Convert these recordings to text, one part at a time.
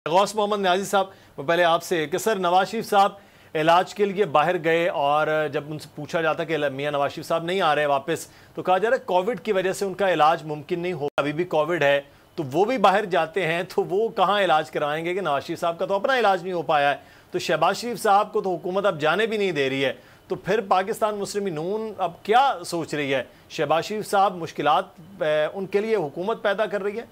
غوث محمد نیازی صاحب، میں پہلے آپ سے کہ سر نواز شریف صاحب علاج کے لیے باہر گئے اور جب ان سے پوچھا جاتا کہ میاں نواز شریف صاحب نہیں آ رہے واپس تو کہا جا رہا ہے کووڈ کی وجہ سے ان کا علاج ممکن نہیں ہو، ابھی بھی کووڈ ہے تو وہ بھی باہر جاتے ہیں تو وہ کہاں علاج کروائیں گے کہ نواز شریف صاحب کا تو اپنا علاج نہیں ہو پایا ہے، تو شہباز شریف صاحب کو تو حکومت اب جانے بھی نہیں دے رہی ہے، تو پھر پاکستان مسلم نون اب کیا سوچ رہی ہے؟ شہباز شریف صاحب مشکلات ان کے لیے حکومت پیدا کر رہی ہے؟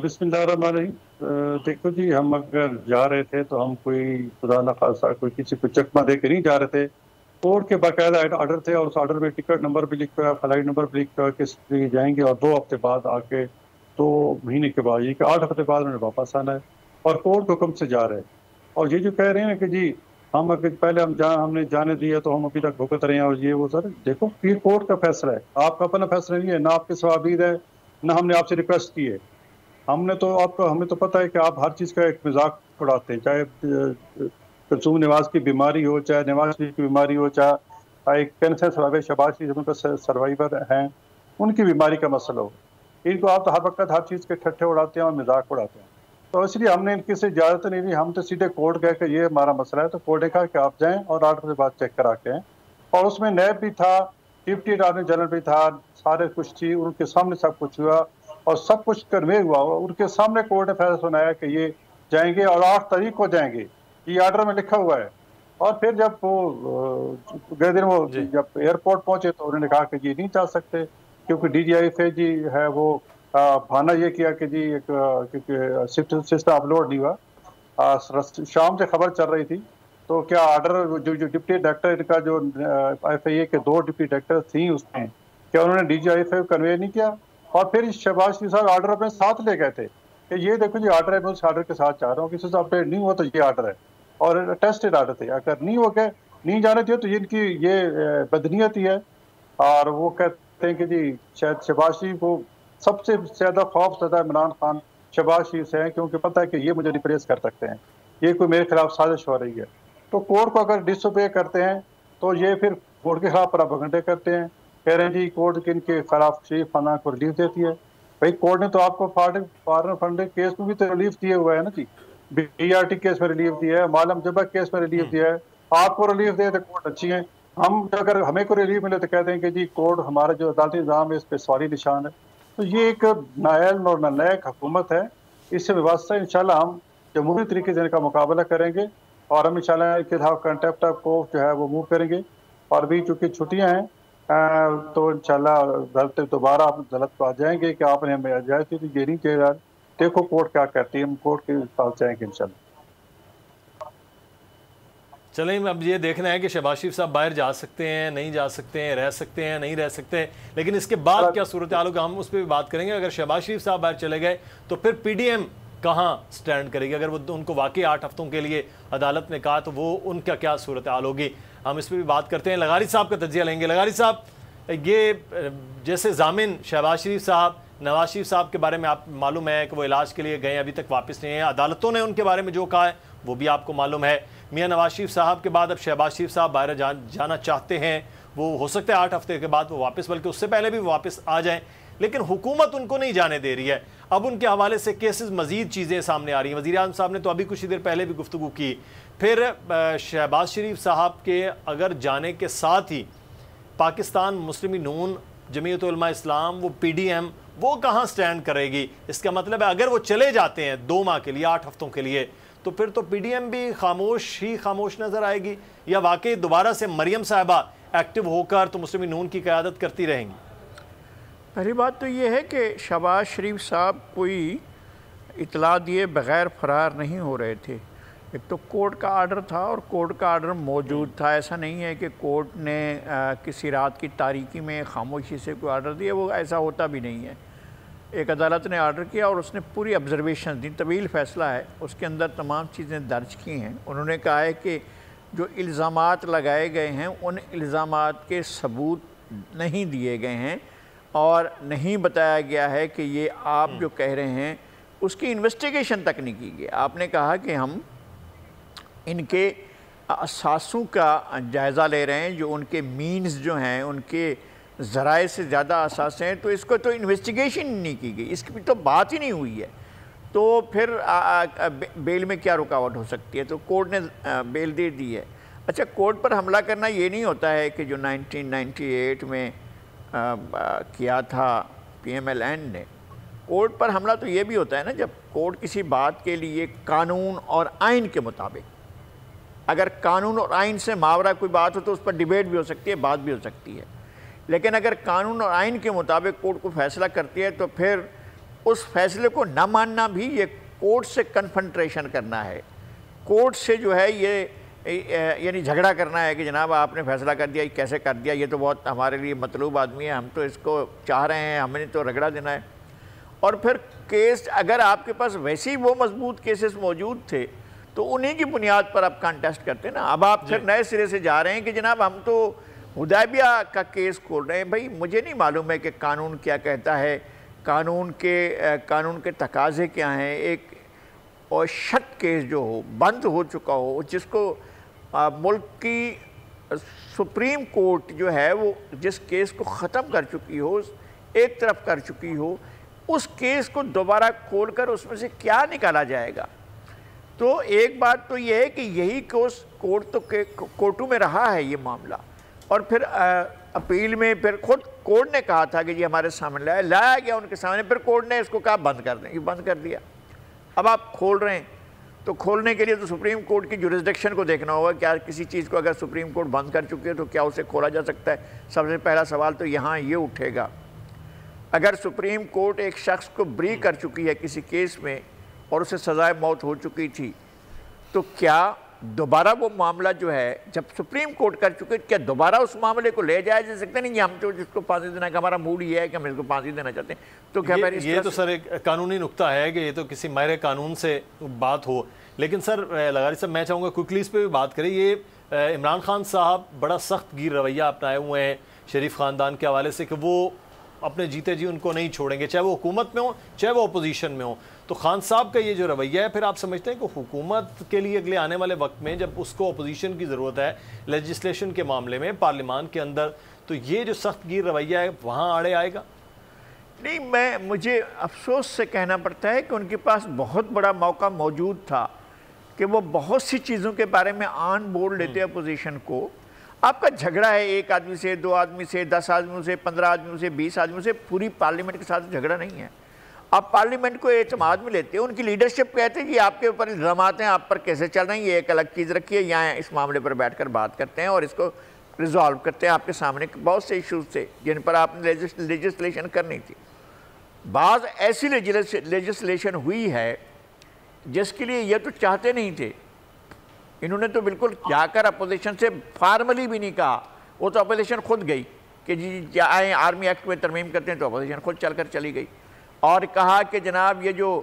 بسم اللہ الرحمن الرحیم۔ دیکھو جی، ہم اگر جا رہے تھے تو ہم کوئی خدا نخواستہ کوئی کسی کو چکمہ دے کے نہیں جا رہے تھے۔ کورٹ کے باقاعدہ آرڈر تھے اور اس آرڈر میں ٹکٹ نمبر بھی لکھا ہوا، فلائٹ نمبر بھی لکھا ہوا، کس لیے جائیں گے اور 2 ہفتے بعد آ کے 2 مہینے کے بعد یہ کہ 8 ہفتے بعد انہوں نے واپس آنا ہے اور کورٹ کے حکم سے جا رہے ہیں۔ اور یہ جو کہہ رہے ہیں کہ جی ہم اگر پہلے ہم نے جانے دیا تو ہم ابھی تک بھگت رہے ہیں اور یہ وہ، سر دیکھو یہ کورٹ کا فیصلہ ہے، آپ کا اپنا فیصلہ نہیں ہے، نہ آپ کے ثوابید ہے نہ ہم نے آپ سے ریکویسٹ کی ہے۔ ہمیں تو پتہ ہے کہ آپ ہر چیز کا ایک مذاق اڑاتے ہیں، چاہے کلثوم نواز کی بیماری ہو، چاہے نواز شریف کی بیماری ہو، چاہے کینسر سروائیور شہباز شریف ان کا سروائیور ہیں ان کی بیماری کا مسئلہ ہو، ان کو آپ تو ہر وقت ہر چیز کے ٹھٹھے اڑاتے ہیں اور مذاق اڑاتے ہیں۔ تو اس لیے ہم نے ان کی سے اجازت نہیں لی، ہم تو سیدھے کورٹ گئے کہ یہ ہمارا مسئلہ ہے، تو کورٹ نے کہا کہ آپ جائیں اور 8 بجے بعد چیک کرا کے آئیں۔ اور اس میں نیب بھی تھا، ڈپٹی اٹارنی جنرل بھی تھا، سارے کچھ تھی، ان کے سامنے سب کچھ ہوا اور سب کچھ کنوے ہوا، ان کے سامنے کورٹ نے فیصلہ سنایا کہ یہ جائیں گے اور 8 تاریخ کو جائیں گے، یہ آرڈر میں لکھا ہوا ہے۔ اور پھر جب وہ گئے دن وہ جب ایئرپورٹ پہنچے تو انہوں نے کہا کہ یہ نہیں جا سکتے کیونکہ D G I F A جی ہے وہ بہانہ یہ کیا کہ جی کیونکہ سسٹم اپلوڈ نہیں ہوا، شام سے خبر چل رہی تھی تو کیا آرڈر جو ڈپٹی ڈائریکٹر کا جو ایف اے کے 2 ڈپٹی ڈائریکٹر تھیں اس میں کیا انہوں نے D G I F A کنوے نہیں کیا؟ اور پھر شہباز شریف صاحب آرڈر اپنے ساتھ لے گئے تھے کہ یہ دیکھو جی آرڈر ہے، میں اس آرڈر کے ساتھ چاہ رہا ہوں، کسی سے اپڈیٹ نہیں ہوا تو یہ آرڈر ہے اور ٹیسٹڈ آرڈر تھے، اگر نہیں ہو گئے نہیں جانے تھے تو ان کی یہ بدنیت ہی ہے۔ اور وہ کہتے ہیں کہ جی شاید شہباز شریف کو سب سے زیادہ خوف زدہ عمران خان شہباز شریف سے ہیں کیونکہ پتہ ہے کہ یہ مجھے ریپلیس کر سکتے ہیں، یہ کوئی میرے خلاف سازش ہو رہی ہے۔ تو کورٹ کو اگر ڈس اوبے کرتے ہیں تو یہ پھر کورٹ کے خلاف پراپیگنڈے کرتے ہیں، کہہ رہے ہیں جی کورٹ ان کے خلاف شریف خانہ کو ریلیف دیتی ہے۔ بھائی کورٹ نے تو آپ کو فارن فنڈنگ کیس میں بھی تو ریلیف دیے ہوا ہے نا جی، بی آر ٹی کیس میں ریلیف دیا ہے، معلم جبہ کیس میں ریلیف دیا ہے، آپ کو ریلیف دے تو کورٹ اچھی ہیں۔ ہم اگر ہمیں کو ریلیف ملے تو کہتے ہیں کہ جی کورٹ ہمارا جو عدالتی نظام ہے اس پہ سواری نشان ہے۔ تو یہ ایک نااہل اور نالائق حکومت ہے، اس سے وابستہ انشاءاللہ ہم جمہوری طریقے سے ان کا مقابلہ کریں گے اور ہم انشاءاللہ ان کے خلاف کنٹیمپٹ آف کورٹ جو ہے وہ موو کریں گے۔ اور بھی چونکہ چھٹیاں ہیں تو انشاءاللہ عدالت دوبارہ آپ عدالت کو آ جائیں گے کہ آپ نے ہمیں اجازت دی تھی، یہ نہیں کہہ رہا، دیکھو کورٹ کیا کہتی ہے، ہم کورٹ کے پاس جائیں گے انشاءاللہ۔ چلیں اب یہ دیکھنا ہے کہ شہباز شریف صاحب باہر جا سکتے ہیں نہیں جا سکتے ہیں، رہ سکتے ہیں نہیں رہ سکتے، لیکن اس کے بعد کیا صورتحال ہوگا ہم اس پہ بھی بات کریں گے۔ اگر شہباز شریف صاحب باہر چلے گئے تو پھر پی ڈی ایم کہاں سٹینڈ کرے گی؟ اگر وہ ان کو واقعی 8 ہفتوں کے لیے عدالت نے کہا تو وہ ان کا کیا صورتحال ہوگی، ہم اس پہ بھی بات کرتے ہیں۔ لغاری صاحب کا تجزیہ لیں گے۔ لغاری صاحب، یہ جیسے ضامن شہباز شریف صاحب نواز شریف صاحب کے بارے میں آپ معلوم ہے کہ وہ علاج کے لیے گئے، ابھی تک واپس نہیں ہیں، عدالتوں نے ان کے بارے میں جو کہا ہے وہ بھی آپ کو معلوم ہے۔ میاں نواز شریف صاحب کے بعد اب شہباز شریف صاحب باہر جانا چاہتے ہیں، وہ ہو سکتا ہے 8 ہفتے کے بعد وہ واپس، بلکہ اس سے پہلے بھی واپس آ جائیں، لیکن حکومت ان کو نہیں جانے دے رہی ہے۔ اب ان کے حوالے سے کیسز مزید چیزیں سامنے آ رہی ہیں، وزیر اعظم صاحب نے تو ابھی کچھ دیر پہلے بھی گفتگو کی۔ پھر شہباز شریف صاحب کے اگر جانے کے ساتھ ہی پاکستان مسلم نون، جمعیت علماء اسلام، وہ پی ڈی ایم، وہ کہاں سٹینڈ کرے گی؟ اس کا مطلب ہے اگر وہ چلے جاتے ہیں 2 ماہ کے لیے 8 ہفتوں کے لیے تو پھر تو پی ڈی ایم بھی خاموش نظر آئے گی، یا واقعی دوبارہ سے مریم صاحبہ ایکٹیو ہو کر تو مسلم نون کی قیادت کرتی رہیں گی؟ پہلی بات تو یہ ہے کہ شہباز شریف صاحب کوئی اطلاع دیے بغیر فرار نہیں ہو رہے تھے۔ ایک تو کورٹ کا آرڈر تھا اور کورٹ کا آرڈر موجود تھا، ایسا نہیں ہے کہ کورٹ نے کسی رات کی تاریکی میں خاموشی سے کوئی آرڈر دیا، وہ ایسا ہوتا بھی نہیں ہے۔ ایک عدالت نے آرڈر کیا اور اس نے پوری آبزرویشن دی، طویل فیصلہ ہے، اس کے اندر تمام چیزیں درج کی ہیں۔ انہوں نے کہا ہے کہ جو الزامات لگائے گئے ہیں ان الزامات کے ثبوت نہیں دیے گئے ہیں اور نہیں بتایا گیا ہے کہ یہ آپ جو کہہ رہے ہیں اس کی انویسٹیگیشن تک نہیں کی گئی۔ آپ نے کہا کہ ہم ان کے اثاثوں کا جائزہ لے رہے ہیں، جو ان کے مینز جو ہیں، ان کے ذرائع سے زیادہ اثاثے ہیں، تو اس کو تو انویسٹیگیشن نہیں کی گئی، اس کی تو بات ہی نہیں ہوئی ہے، تو پھر بیل میں کیا رکاوٹ ہو سکتی ہے؟ تو کورٹ نے بیل دے دی ہے۔ اچھا، کورٹ پر حملہ کرنا یہ نہیں ہوتا ہے کہ جو 1998 میں کیا تھا پی ایم ایل این نے، کورٹ پر حملہ تو یہ بھی ہوتا ہے نا جب کورٹ کسی بات کے لیے قانون اور آئین کے مطابق، اگر قانون اور آئین سے ماورا کوئی بات ہو تو اس پر ڈیبیٹ بھی ہو سکتی ہے، بات بھی ہو سکتی ہے، لیکن اگر قانون اور آئین کے مطابق کورٹ کو فیصلہ کرتی ہے تو پھر اس فیصلے کو نہ ماننا بھی یہ کورٹ سے کنفرنٹریشن کرنا ہے، کورٹ سے جو ہے یہ یعنی جھگڑا کرنا ہے کہ جناب آپ نے فیصلہ کر دیا، یہ کیسے کر دیا، یہ تو بہت ہمارے لیے مطلوب آدمی ہے، ہم تو اس کو چاہ رہے ہیں، ہمیں تو رگڑا دینا ہے۔ اور پھر کیس اگر آپ کے پاس ویسے ہی وہ مضبوط کیسز موجود تھے تو انہی کی بنیاد پر آپ کانٹیسٹ کرتے ہیں نا۔ اب آپ پھر نئے سرے سے جا رہے ہیں کہ جناب ہم تو حدیبیہ کا کیس کھول رہے ہیں، بھائی مجھے نہیں معلوم ہے کہ قانون کیا کہتا ہے، قانون کے تقاضے کیا ہیں۔ ایک اور شٹ کیس جو ہو، بند ہو چکا ہو، جس کو ملک کی سپریم کورٹ جو ہے وہ جس کیس کو ختم کر چکی ہو، ایک طرف کر چکی ہو، اس کیس کو دوبارہ کھول کر اس میں سے کیا نکالا جائے گا؟ تو ایک بات تو یہ ہے کہ یہی کورٹوں میں رہا ہے یہ معاملہ، اور پھر اپیل میں پھر خود کورٹ نے کہا تھا کہ یہ ہمارے سامنے لایا گیا ان کے سامنے، پھر کورٹ نے اس کو کہا بند کر دیں، یہ بند کر دیا۔ اب آپ کھول رہے ہیں تو کھولنے کے لیے تو سپریم کورٹ کی جورسڈکشن کو دیکھنا ہوگا، کیا کسی چیز کو اگر سپریم کورٹ بند کر چکی ہے تو کیا اسے کھولا جا سکتا ہے؟ سب سے پہلا سوال تو یہاں یہ اٹھے گا، اگر سپریم کورٹ ایک شخص کو بری کر چکی ہے کسی کیس میں اور اسے سزائے موت ہو چکی تھی، تو کیا دوبارہ وہ معاملہ جو ہے جب سپریم کورٹ کر چکے، کیا دوبارہ اس معاملے کو لے جایا جا سکتا نہیں؟ ہم تو جس کو پھانسی دینا کہ ہمارا موڈ یہ ہے کہ ہم اس کو پھانسی دینا چاہتے ہیں، تو کیا یہ تو سر ایک قانونی نقطہ ہے کہ یہ تو کسی ماہر قانون سے بات ہو۔ لیکن سر لغاری صاحب میں چاہوں گا کوئکلی اس پہ بھی بات کریں۔ یہ عمران خان صاحب بڑا سخت گیر رویہ اپنائے ہوئے ہیں شریف خاندان کے حوالے سے کہ وہ اپنے جیتے جی ان کو نہیں چھوڑیں گے، چاہے وہ حکومت میں ہوں چاہے وہ اپوزیشن میں ہوں۔ تو خان صاحب کا یہ جو رویہ ہے، پھر آپ سمجھتے ہیں کہ حکومت کے لیے اگلے آنے والے وقت میں جب اس کو اپوزیشن کی ضرورت ہے لیجسلیشن کے معاملے میں پارلیمان کے اندر، تو یہ جو سخت گیر رویہ ہے وہاں آڑے آئے گا؟ نہیں، مجھے افسوس سے کہنا پڑتا ہے کہ ان کے پاس بہت بڑا موقع موجود تھا کہ وہ بہت سی چیزوں کے بارے میں آن بورڈ لیتے اپوزیشن کو۔ آپ کا جھگڑا ہے ایک آدمی سے، 2 آدمی سے، 10 آدمیوں سے، 15 آدمیوں سے، 20 آدمیوں سے، پوری پارلیمنٹ کے ساتھ جھگڑا نہیں ہے۔ آپ پارلیمنٹ کو اعتماد میں لیتے ہیں، ان کی لیڈرشپ کہتے ہیں کہ آپ کے اوپر الزامات ہیں، آپ پر کیسے چل رہے ہیں، یہ ایک الگ چیز رکھیے، یہاں اس معاملے پر بیٹھ کر بات کرتے ہیں اور اس کو ریزالو کرتے ہیں۔ آپ کے سامنے بہت سے ایشوز تھے جن پر آپ نے لیجسلیشن کرنی تھی۔ بعض ایسی لیجسلیشن ہوئی ہے جس کے لیے یہ تو چاہتے نہیں تھے، انہوں نے تو بالکل جا کر اپوزیشن سے فارملی بھی نہیں کہا، وہ تو اپوزیشن خود گئی کہ جی آئیں آرمی ایکٹ میں ترمیم کرتے ہیں، تو اپوزیشن خود چل کر چلی گئی اور کہا کہ جناب یہ جو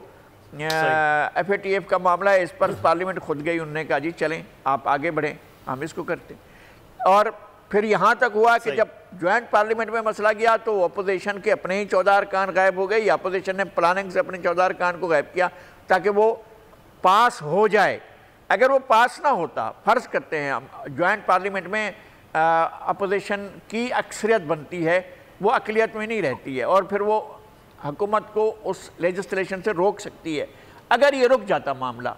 ایف اے ٹی ایف کا معاملہ ہے اس پر پارلیمنٹ خود گئی، انہوں نے کہا جی چلیں آپ آگے بڑھیں، ہم اس کو کرتے ہیں۔ اور پھر یہاں تک ہوا کہ جب جوائنٹ پارلیمنٹ میں مسئلہ گیا تو اپوزیشن کے اپنے ہی 14 ارکان غائب ہو گئے، یا اپوزیشن نے پلاننگ سے اپنے 14 ارکان کو غائب کیا تاکہ وہ پاس ہو جائے۔ اگر وہ پاس نہ ہوتا، فرض کرتے ہیں ہم جوائنٹ پارلیمنٹ میں اپوزیشن کی اکثریت بنتی ہے، وہ اقلیت میں نہیں رہتی ہے اور پھر وہ حکومت کو اس لیجسلیشن سے روک سکتی ہے۔ اگر یہ رک جاتا معاملہ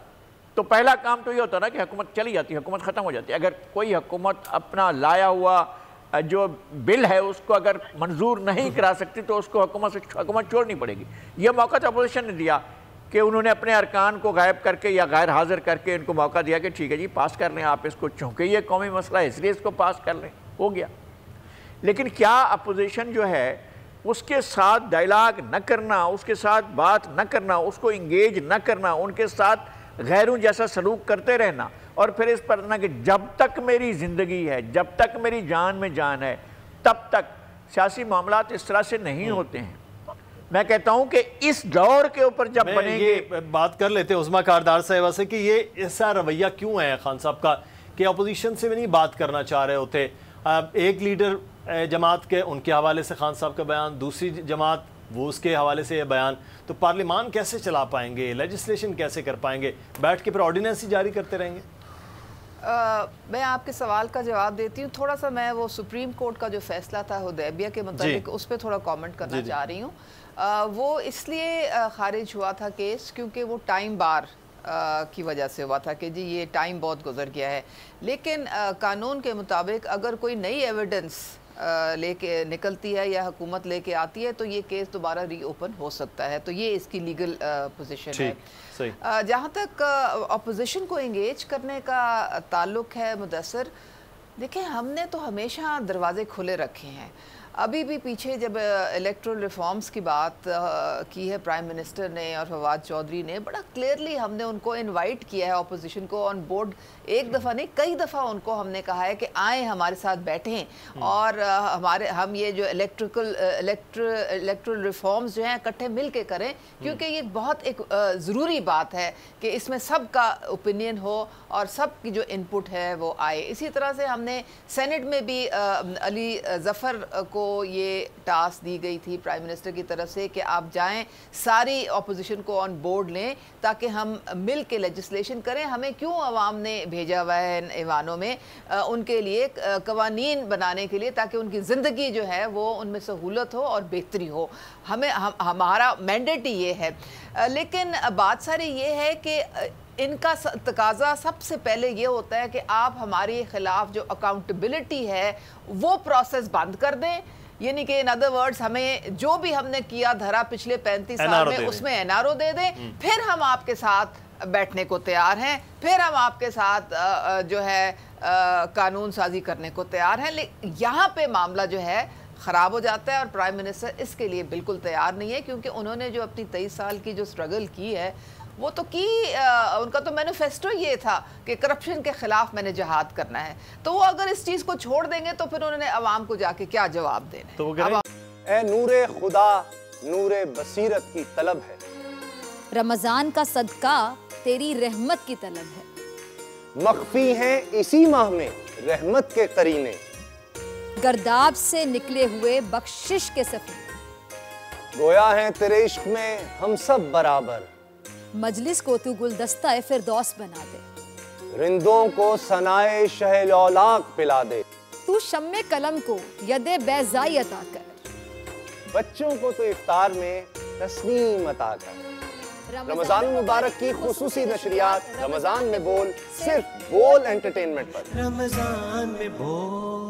تو پہلا کام تو یہ ہوتا نا کہ حکومت چلی جاتی، حکومت ختم ہو جاتی۔ اگر کوئی حکومت اپنا لایا ہوا جو بل ہے اس کو اگر منظور نہیں کرا سکتی تو اس کو حکومت چھوڑنی پڑے گی۔ یہ موقع تو اپوزیشن نے دیا کہ انہوں نے اپنے ارکان کو غائب کر کے یا غیر حاضر کر کے ان کو موقع دیا کہ ٹھیک ہے جی پاس کر لیں آپ اس کو، چونکہ یہ قومی مسئلہ ہے اس لیے اس کو پاس کر لیں، ہو گیا۔ لیکن کیا اپوزیشن جو ہے اس کے ساتھ ڈائلاگ نہ کرنا، اس کے ساتھ بات نہ کرنا، اس کو انگیج نہ کرنا، ان کے ساتھ غیروں جیسا سلوک کرتے رہنا اور پھر اس پر نہ کہ جب تک میری زندگی ہے، جب تک میری جان میں جان ہے تب تک سیاسی معاملات اس طرح سے نہیں ہوتے ہیں۔ میں کہتا ہوں کہ اس دور کے اوپر جب بنیں گے، یہ بات کر لیتے ہیں عظمیٰ کاردار صاحبہ سے کہ یہ ایسا رویہ کیوں ہے خان صاحب کا کہ اپوزیشن سے بھی نہیں بات کرنا چاہ رہے ہوتے؟ ایک لیڈر جماعت کے ان کے حوالے سے خان صاحب کا بیان، دوسری جماعت وہ اس کے حوالے سے یہ بیان، تو پارلیمان کیسے چلا پائیں گے، لیجسلیشن کیسے کر پائیں گے؟ بیٹھ کے پھر آرڈیننس ہی جاری کرتے رہیں گے؟ میں آپ کے سوال کا جواب دیتی ہوں. تھوڑا سا میں وہ سپریم کورٹ کا جو فیصلہ تھا حدیبیہ کے متعلق اس پہ تھوڑا کامنٹ کرنا چاہ رہی ہوں. وہ اس لیے خارج ہوا تھا کیس کیونکہ وہ ٹائم بار کی وجہ سے ہوا تھا کہ جی یہ ٹائم بہت گزر گیا ہے. لیکن قانون کے مطابق اگر کوئی نئی ایویڈنس لے کے نکلتی ہے یا حکومت لے کے آتی ہے تو یہ کیس دوبارہ ری اوپن ہو سکتا ہے. تو یہ اس کی لیگل پوزیشن ہے. جہاں تک اپوزیشن کو انگیج کرنے کا تعلق ہے مدثر، دیکھیں ہم نے تو ہمیشہ دروازے کھلے رکھے ہیں. ابھی بھی پیچھے جب الیکٹرل ریفارمز کی بات کی ہے پرائم منسٹر نے اور فواد چودھری نے، بڑا کلیئرلی ہم نے ان کو انوائٹ کیا ہے اپوزیشن کو آن بورڈ. ایک دفعہ نہیں کئی دفعہ ان کو ہم نے کہا ہے کہ آئیں ہمارے ساتھ بیٹھیں اور ہم یہ جو الیکٹرل ریفارمز جو ہیں اکٹھے مل کے کریں، کیونکہ یہ بہت ایک ضروری بات ہے کہ اس میں سب کا اوپینین ہو اور سب کی جو ان پٹ ہے وہ آئے. اسی طرح سے ہم نے سینٹ میں بھی علی ظفر کو یہ ٹاسک دی گئی تھی پرائم منسٹر کی طرف سے کہ آپ جائیں ساری اپوزیشن کو آن بورڈ لیں تاکہ ہم مل کے لیجسلیشن کریں. ہمیں کیوں عوام نے بھیجا ہوا ہے ایوانوں میں؟ ان کے لیے قوانین بنانے کے لیے تاکہ ان کی زندگی جو ہے وہ ان میں سہولت ہو اور بہتری ہو. ہمارا مینڈیٹ ہی یہ ہے. لیکن بات ساری یہ ہے کہ ان کا تقاضا سب سے پہلے یہ ہوتا ہے کہ آپ ہمارے خلاف جو اکاؤنٹیبلٹی ہے وہ پروسیس بند کر دیں. یعنی کہ ان ادر ورڈز ہمیں جو بھی ہم نے کیا دھرا پچھلے 35 سال میں اس میں NRO دے دیں، پھر ہم آپ کے ساتھ بیٹھنے کو تیار ہیں، پھر ہم آپ کے ساتھ جو ہے قانون سازی کرنے کو تیار ہیں. یہاں پہ معاملہ جو ہے خراب ہو جاتا ہے اور پرائم منسٹر اس کے لیے بالکل تیار نہیں ہے، کیونکہ انہوں نے جو اپنی 23 سال کی جو سٹرگل کی ہے وہ تو ان کا تو مینیفیسٹو یہ تھا کہ کرپشن کے خلاف میں نے جہاد کرنا ہے. تو وہ اگر اس چیز کو چھوڑ دیں گے تو پھر انہوں نے عوام کو جا کے کیا جواب دینا ہے؟ اے نور خدا نور بصیرت کی طلب ہے، رمضان کا صدقہ تیری رحمت کی طلب ہے. مخفی ہیں اسی ماہ میں رحمت کے قرینے، گرداب سے نکلے ہوئے بخشش کے سفیر. گویا ہیں تیرے عشق میں ہم سب برابر، مجلس کو تو گلدستہ فردوس بنا دے. رندوں کو ثنائے شہ لولاک پلا دے، تو شمع قلم کو ید بیضائی عطا کر. بچوں کو تو افطار میں تسنیم عطا کر. رمضان مبارک کی خصوصی نشریات رمضان میں بول، صرف بول انٹرٹینمنٹ پر. رمضان میں بول